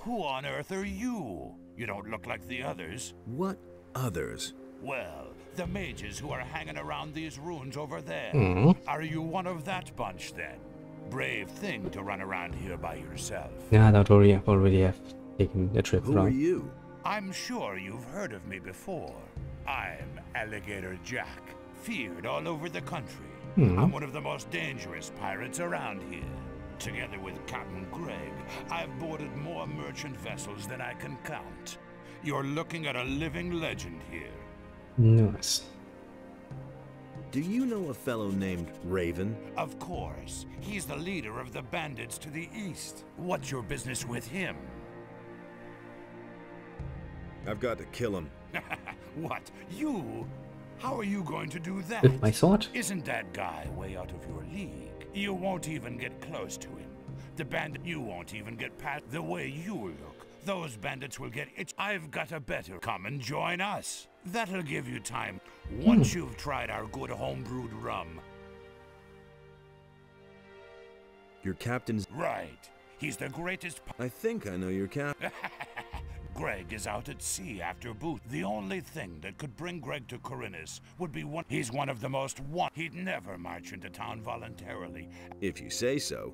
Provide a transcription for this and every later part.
Who on earth are you? You don't look like the others. What others? Well, the mages who are hanging around these ruins over there. Are you one of that bunch then? Brave thing to run around here by yourself. Yeah, don't worry, I already have taken a trip Who around. are you? I'm sure you've heard of me before. I'm Alligator Jack, feared all over the country. I'm one of the most dangerous pirates around here. Together with Captain Greg, I've boarded more merchant vessels than I can count. You're looking at a living legend here. Nice. Do you know a fellow named Raven? Of course. He's the leader of the bandits to the east. What's your business with him? I've got to kill him. What? You? How are you going to do that? With my sword? Isn't that guy way out of your league? You won't even get close to him. The bandit, you won't even get past the way you look. Those bandits will get it. I've got a better. Come and join us. That'll give you time. Once you've tried our good homebrewed rum. Your captain's... Right. He's the greatest... I think I know your captain. Greg is out at sea after boot. The only thing that could bring Greg to Corinus would be one. He's one of the most He'd never march into town voluntarily. If you say so.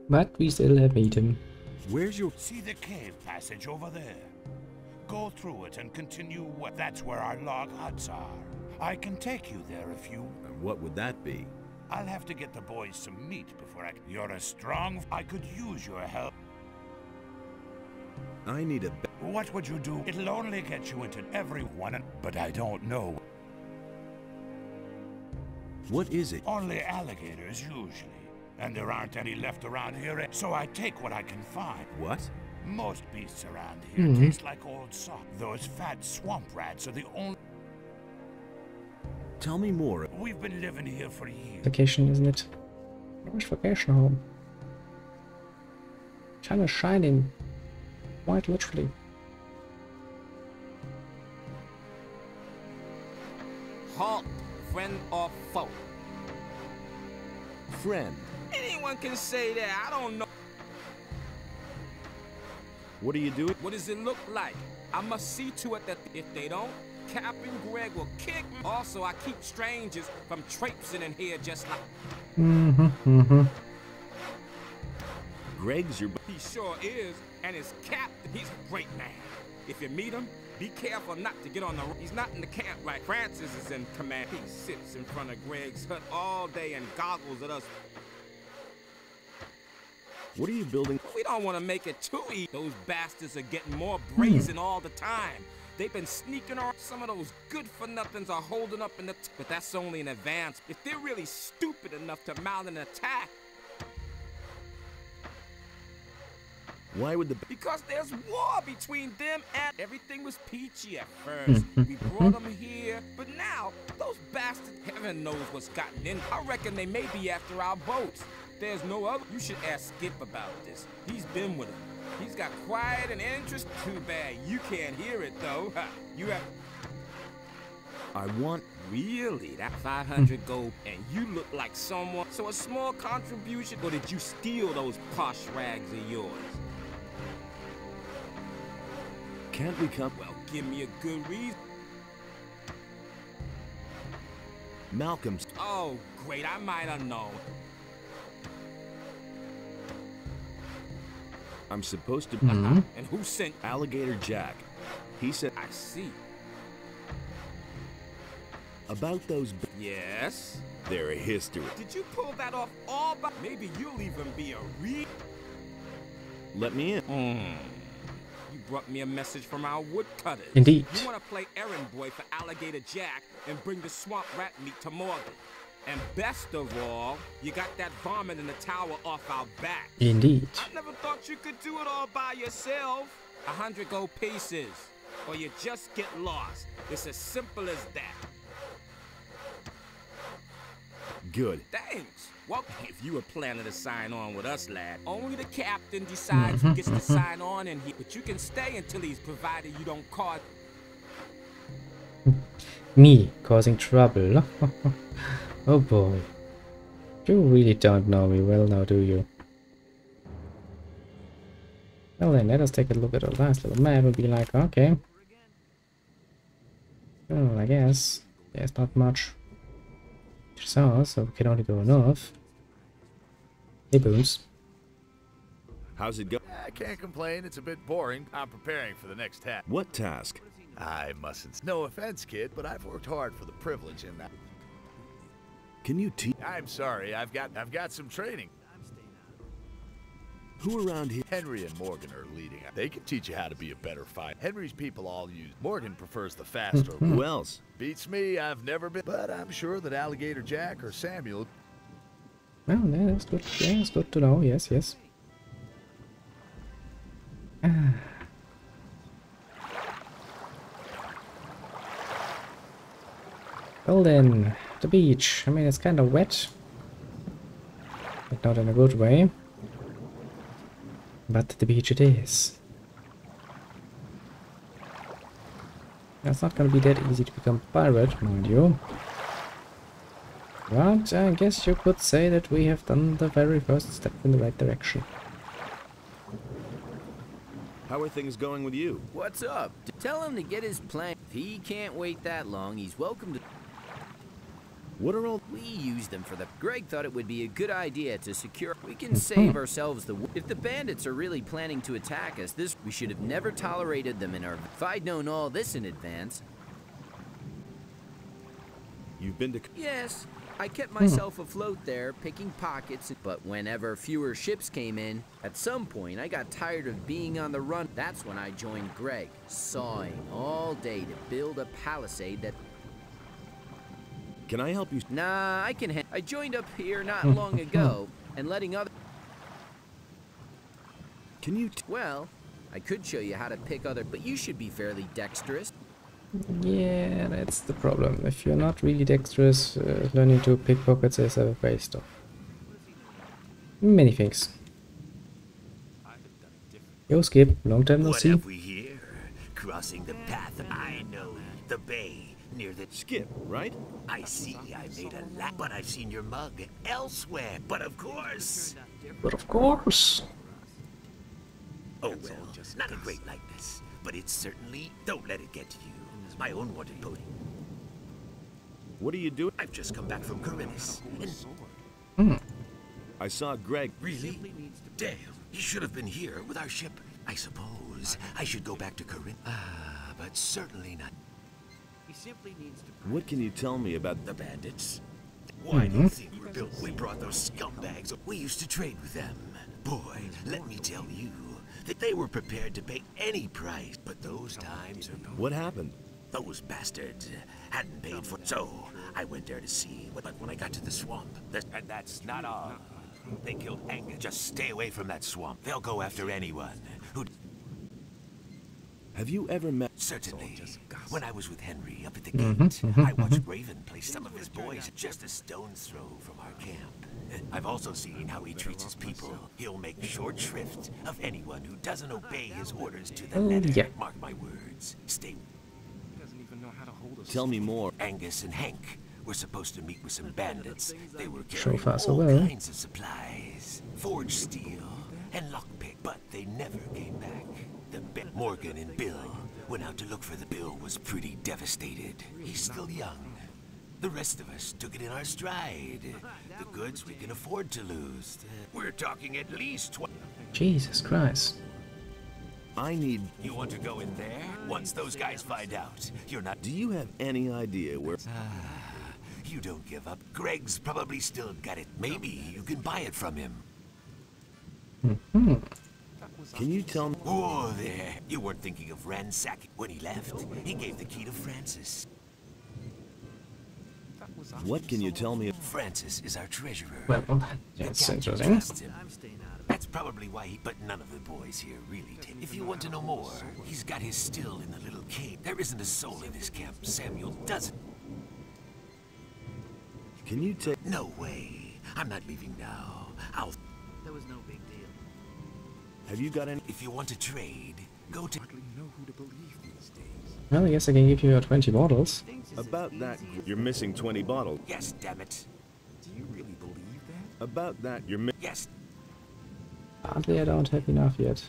But we still have meet him. Where's your... See the cave passage over there? Go through it and continue west. That's where our log huts are. I can take you there if you... What would that be? I'll have to get the boys some meat before You're a strong... I could use your help. I need a... What would you do? It'll only get you into everyone, but I don't know. What is it? Only alligators, usually. And there aren't any left around here, so I take what I can find. What? Most beasts around here taste like old salt. Those fat swamp rats are the only... Tell me more. We've been living here for years. Vacation, isn't it? Where's vacation home? Sun is shining. Quite literally. Halt, friend or foe? Friend. Anyone can say that, I don't know. What are you doing? What does it look like? I must see to it that if they don't, Captain Greg will kick me. Also, I keep strangers from traipsing in here just like... Greg's your... He sure is, and his captain, he's a great man. If you meet him, be careful not to get on the... He's not in the camp like Francis is in command. He sits in front of Greg's hut all day and goggles at us. What are you building? We don't want to make it too easy. Those bastards are getting more brazen all the time. They've been sneaking around. Some of those good-for-nothings are holding up in the... But that's only in advance. If they're really stupid enough to mount an attack... Why would the... Because there's war between them and... Everything was peachy at first. We brought them here. But now, those bastards... Heaven knows what's gotten in. I reckon they may be after our boats. There's no other... You should ask Skip about this. He's been with them. He's got quiet and interest. Too bad you can't hear it, though. You have... I want... Really? That 500 gold, and you look like someone... So a small contribution, or did you steal those posh rags of yours? Can't we come... Well, give me a good reason. Malcolm's... Oh, great, I might have known. I'm supposed to... And who sent... Alligator Jack. He said... I see. About those... Yes? They're a history. Did you pull that off all by... Maybe you'll even be a Let me in. You brought me a message from our woodcutters. Indeed. You want to play errand boy for Alligator Jack and bring the swamp rat meat to Morgan. And best of all, you got that vomit in the tower off our back. Indeed. I never thought you could do it all by yourself. 100 gold pieces, or you just get lost. It's as simple as that. Good. Thanks. Well, if you were planning to sign on with us, lad, only the captain decides who gets to sign on in here. But you can stay until he's provided you don't cause... Me causing trouble. Oh boy. You really don't know me well now, do you? Well then, let us take a look at our last little map and be like, okay. Well, I guess there's not much south, so we can only go north. Hey, Booms. How's it go? I can't complain. It's a bit boring. I'm preparing for the next task. What task? I mustn't. No offense, kid, but I've worked hard for the privilege in that. Can you teach? I'm sorry. I've got some training. Who around here? Henry and Morgan are leading. They can teach you how to be a better fighter. Henry's people all use. Morgan prefers the faster. Who else? Beats me. I've never been, but I'm sure that Alligator Jack or Samuel. Well, yeah, that's good. Yeah, it's good to know. Yes, yes. Well then, the beach. I mean, it's kind of wet, but not in a good way. But the beach it is. It's not gonna be that easy to become a pirate, mind you. But I guess you could say that we have done the very first step in the right direction. How are things going with you? What's up? Tell him to get his plane. If he can't wait that long, he's welcome to... What are all... We use them for the... Greg thought it would be a good idea to secure... We can save ourselves the... If the bandits are really planning to attack us, we should have never tolerated them in our... If I'd known all this in advance... You've been to... Yes, I kept myself afloat there, picking pockets, but whenever fewer ships came in, at some point I got tired of being on the run. That's when I joined Greg, sawing all day to build a palisade that... Can I help you? Nah, I can I joined up here not long ago, and letting other... Can you... Well, I could show you how to pick other, but you should be fairly dexterous. Yeah, that's the problem. If you're not really dexterous, learning to pick pockets is a waste of many things. Yo, Skip, long time no What see. have we here? Crossing the path. I know the bay near the Skip, right? I see. I made a lap, but I've seen your mug elsewhere. But of course. But of course. Oh well, not a great likeness, but it's certainly. Don't let it get to you. My own wanted pony. What are you doing? I've just come back from Corinthus. I saw Greg. Really? Damn, he should have been here with our ship. I suppose I should go back to Corinth. But certainly not. What can you tell me about The bandits. Why do you think we're built? We brought those scumbags. We used to trade with them. Boy, let me tell you that they were prepared to pay any price. But those times are What happened? Those bastards hadn't paid for. So I went there to see. But when I got to the swamp, and that's not all. They killed Angus. Just stay away from that swamp. They'll go after anyone who. Have you ever met... Certainly. When I was with Henry up at the gate, I watched Raven place some of his boys just a stone's throw from our camp. I've also seen how he treats his people. He'll make short shrift of anyone who doesn't obey his orders to the letter. Yeah. Mark my words. Stay. Tell me more. Angus and Hank were supposed to meet with some bandits. They were So carrying far, so all well. kinds of supplies, forged steel, and lockpick, but they never came back. Morgan and Bill went out to look for the Bill was pretty devastated. He's still young. The rest of us took it in our stride. The goods we can afford to lose. We're talking at least Jesus Christ. I need... You want to go in there? Once those guys find out, you're not... Do you have any idea where... You don't give up. Greg's probably still got it. Maybe you can buy it from him. Can you tell me... Oh, there. You weren't thinking of ransacking. When he left, he gave the key to Francis. What can you tell me... Francis is our treasurer. Well, The that's captain interesting. trusts him. That's probably why he... But none of the boys here really take... If you want to know more, he's got his still in the little cave. There isn't a soul in this camp. Samuel doesn't. Can you take... No way. I'm not leaving now. That was no big deal. Have you got any... If you want to trade, go to... Well, I guess I can give you 20 bottles. About that... You're missing 20 bottles. Yes, damn it. Do you really believe that? About that, you're... Yes. Hardly I don't have enough yet.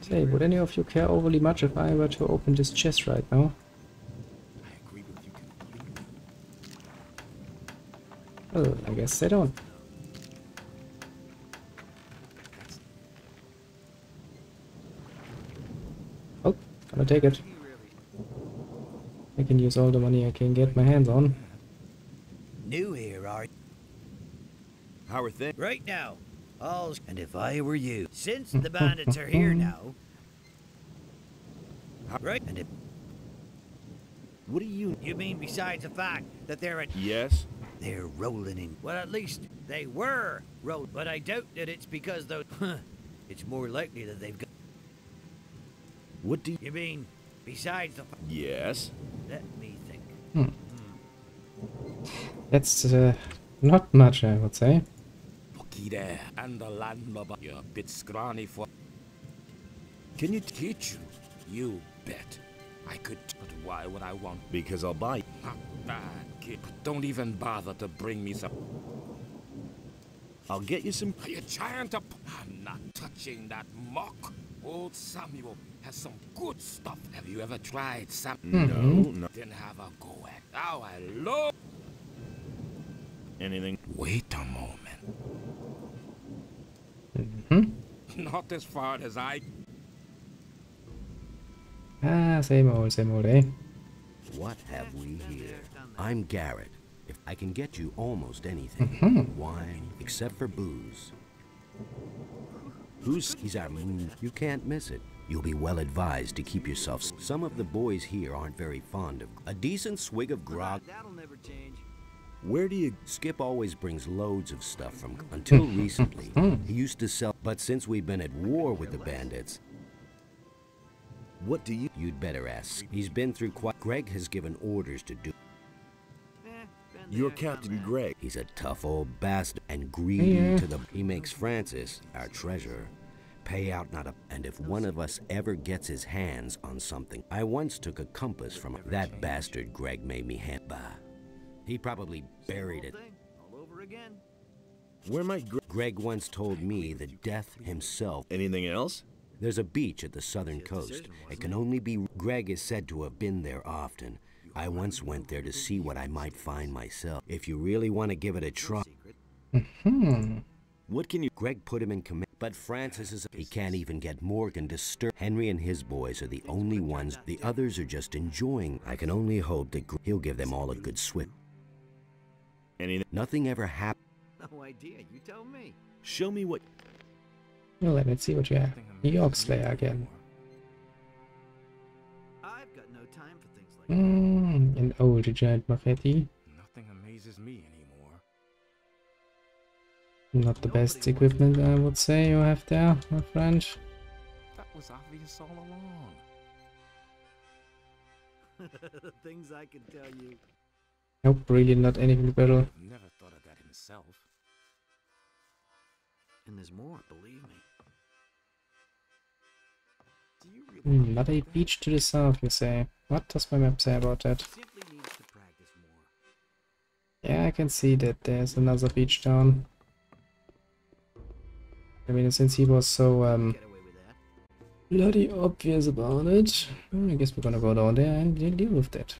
Say, would any of you care overly much if I were to open this chest right now? I agree with you completely. Well, I guess they don't. Oh, gonna take it. I can use all the money I can get my hands on. New here, are you? How are things? Right now. And if I were you, since the bandits are here now. Right, and if... What do you... You mean besides the fact that they're at... Yes? They're rolling in. Well, at least they were rolling. But I doubt that it's because those... It's more likely that they've got... What do you... You mean besides the... Yes? Let me think. That's not much, I would say. Looky there, and the landlubber. You're a bit scrawny for... Can you... Teach you? You bet. I could, but why would I want? Because I'll buy... Not bad, kid. But don't even bother to bring me some... I'll get you some... Are you trying to... I'm not touching that muck. Old Samuel has some good stuff. Have you ever tried some? No. Then have a go at. Oh, I love... Anything? Wait a moment. Not as far as I... Ah, same old, eh? What have we here? I'm Garrett. If I can get you almost anything. Wine, except for booze. He's our moon. You can't miss it. You'll be well advised to keep yourself. Some of the boys here aren't very fond of a decent swig of grog. That'll never change. Where do you... Skip always brings loads of stuff from... Until recently, he used to sell... But since we've been at war with the bandits... What do you... You'd better ask. He's been through quite... Greg has given orders to do... You're Captain Greg. He's a tough old bastard and greedy to the... He makes Francis, our treasurer, pay out not a... And if one of us ever gets his hands on something... I once took a compass from... That bastard Greg made me hand by. He probably buried it. All over again. Where might Greg once told me that death himself... Anything else? There's a beach at the southern coast. It can only be... Greg is said to have been there often. I once went there to see what I might find myself. If you really want to give it a try... What can you... Greg put him in command. But Francis is... He can't even get Morgan to stir. Henry and his boys are the only ones. The others are just enjoying. I can only hope that he'll give them all a good swim. Anything? Nothing ever happened. No idea. You tell me. Show me what... Well, let me see what you have. New York Slayer again. I've got no time for things like that. An old giant machete. Nothing amazes me anymore. Not the best equipment, I would say, you have there, my friend. That was obvious all along. The things I can tell you. Nope, really not anything better. Never thought of that himself. And there's more, believe me. Do you really... Not a beach to the south, you say. What does my map say about that? Simply needs to practice more. Yeah, I can see that there's another beach down. I mean, since he was so Get away with that. bloody obvious about it, I guess we're gonna go down there and deal with that.